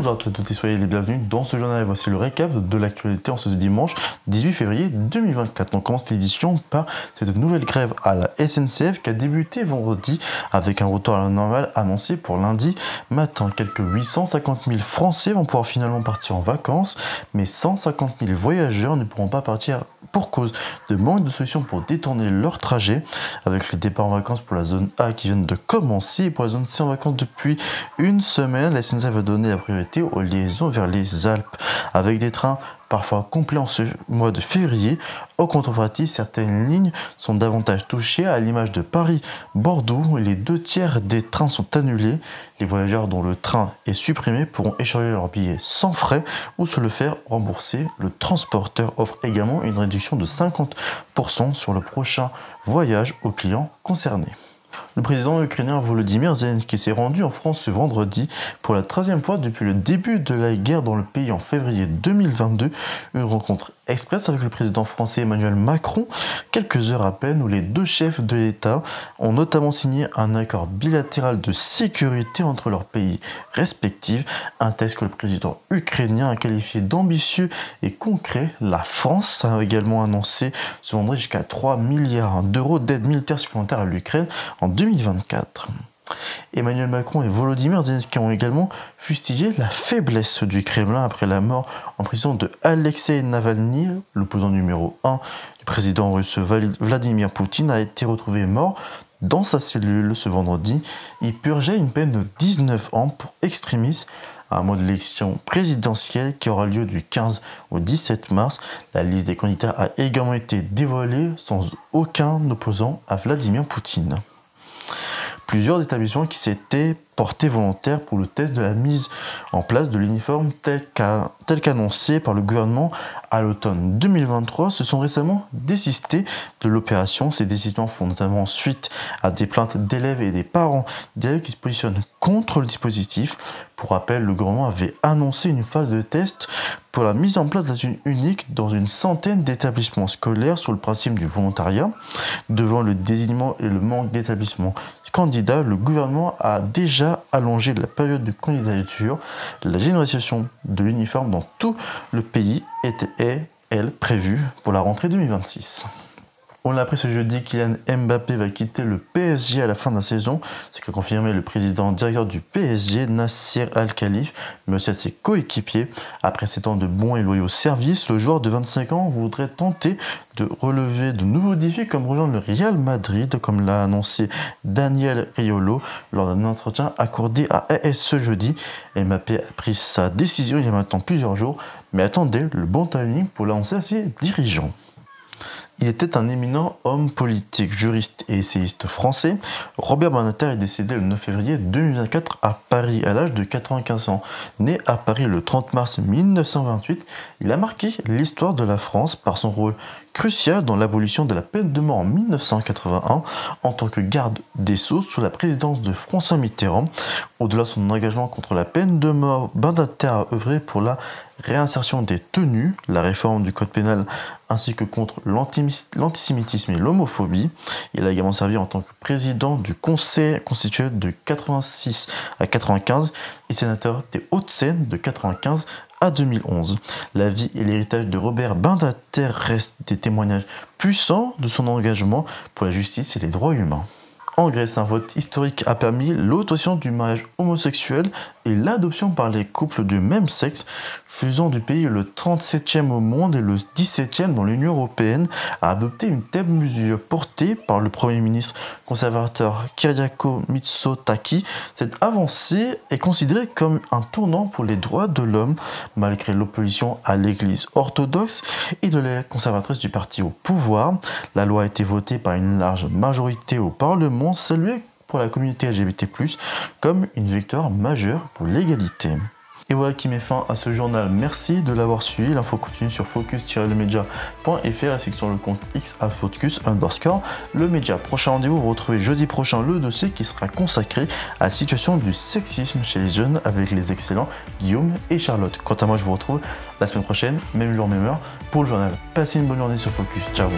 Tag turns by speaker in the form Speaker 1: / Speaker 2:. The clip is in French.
Speaker 1: Bonjour à toutes et soyez les bienvenus dans ce journal. Voici le récap de l'actualité en ce dimanche 18 février 2024. On commence l'édition par cette nouvelle grève à la SNCF qui a débuté vendredi avec un retour à la normale annoncé pour lundi matin. Quelques 850 000 Français vont pouvoir finalement partir en vacances, mais 150 000 voyageurs ne pourront pas partir pour cause de manque de solutions pour détourner leur trajet, avec les départs en vacances pour la zone A qui viennent de commencer et pour la zone C en vacances depuis une semaine. La SNCF va donner la priorité aux liaisons vers les Alpes, avec des trains parfois complets en ce mois de février. En contrepartie, certaines lignes sont davantage touchées, à l'image de Paris-Bordeaux, où les 2/3 des trains sont annulés. Les voyageurs dont le train est supprimé pourront échanger leurs billets sans frais ou se le faire rembourser. Le transporteur offre également une réduction de 50% sur le prochain voyage aux clients concernés. Le président ukrainien Volodymyr Zelensky s'est rendu en France ce vendredi pour la 13e fois depuis le début de la guerre dans le pays en février 2022. Une rencontre express avec le président français Emmanuel Macron, quelques heures à peine, où les deux chefs de l'État ont notamment signé un accord bilatéral de sécurité entre leurs pays respectifs, un texte que le président ukrainien a qualifié d'ambitieux et concret. La France a également annoncé ce vendredi jusqu'à 3 milliards d'euros d'aide militaire supplémentaire à l'Ukraine en 2024. Emmanuel Macron et Volodymyr Zelensky ont également fustigé la faiblesse du Kremlin après la mort en prison de Alexei Navalny, l'opposant numéro 1 du président russe Vladimir Poutine, a été retrouvé mort dans sa cellule ce vendredi. Il purgeait une peine de 19 ans pour extrémisme à un mois de l'élection présidentielle qui aura lieu du 15 au 17 mars. La liste des candidats a également été dévoilée sans aucun opposant à Vladimir Poutine. Plusieurs établissements qui s'étaient portés volontaires pour le test de la mise en place de l'uniforme tel qu'annoncé par le gouvernement à l'automne 2023 se sont récemment désistés de l'opération. Ces désistements font notamment suite à des plaintes d'élèves et des parents d'élèves qui se positionnent contre le dispositif. Pour rappel, le gouvernement avait annoncé une phase de test pour la mise en place de la tenue unique dans une centaine d'établissements scolaires sur le principe du volontariat. Devant le désignement et le manque d'établissements candidats, le gouvernement a déjà allongé la période de candidature. La généralisation de l'uniforme dans tout le pays est, elle, prévue pour la rentrée 2026. On l'a appris ce jeudi, Kylian Mbappé va quitter le PSG à la fin de la saison. C'est ce qu'a confirmé le président directeur du PSG, Nasser Al-Khelaifi, mais aussi à ses coéquipiers. Après 7 ans de bons et loyaux services, le joueur de 25 ans voudrait tenter de relever de nouveaux défis comme rejoindre le Real Madrid, comme l'a annoncé Daniel Riolo lors d'un entretien accordé à AS ce jeudi. Mbappé a pris sa décision il y a maintenant plusieurs jours, mais attendait le bon timing pour l'annoncer à ses dirigeants. Il était un éminent homme politique, juriste et essayiste français. Robert Badinter est décédé le 9 février 2024 à Paris à l'âge de 95 ans. Né à Paris le 30 mars 1928, il a marqué l'histoire de la France par son rôle crucial dans l'abolition de la peine de mort en 1981 en tant que garde des Sceaux sous la présidence de François Mitterrand. Au-delà de son engagement contre la peine de mort, Badinter a œuvré pour la réinsertion des détenus, la réforme du code pénal ainsi que contre l'antisémitisme et l'homophobie. Il a également servi en tant que président du Conseil constitutionnel de 86 à 95 et sénateur des Hauts-de-Seine de 95 à 2011. La vie et l'héritage de Robert Badinter restent des témoignages puissants de son engagement pour la justice et les droits humains. En Grèce, un vote historique a permis l'autorisation du mariage homosexuel et l'adoption par les couples de même sexe, faisant du pays le 37e au monde et le 17e dans l'Union européenne à adopter une telle mesure portée par le Premier ministre conservateur Kyriakos Mitsotakis. Cette avancée est considérée comme un tournant pour les droits de l'homme, malgré l'opposition à l'Église orthodoxe et de l'aile conservatrice du parti au pouvoir. La loi a été votée par une large majorité au Parlement, saluée pour la communauté LGBT+, comme une victoire majeure pour l'égalité. Et voilà qui met fin à ce journal. Merci de l'avoir suivi. L'info continue sur focus-lemedia.fr ainsi que sur le compte X à focus_le-média. Prochain rendez-vous, vous retrouvez jeudi prochain le dossier qui sera consacré à la situation du sexisme chez les jeunes avec les excellents Guillaume et Charlotte. Quant à moi, je vous retrouve la semaine prochaine, même jour, même heure, pour le journal. Passez une bonne journée sur Focus. Ciao.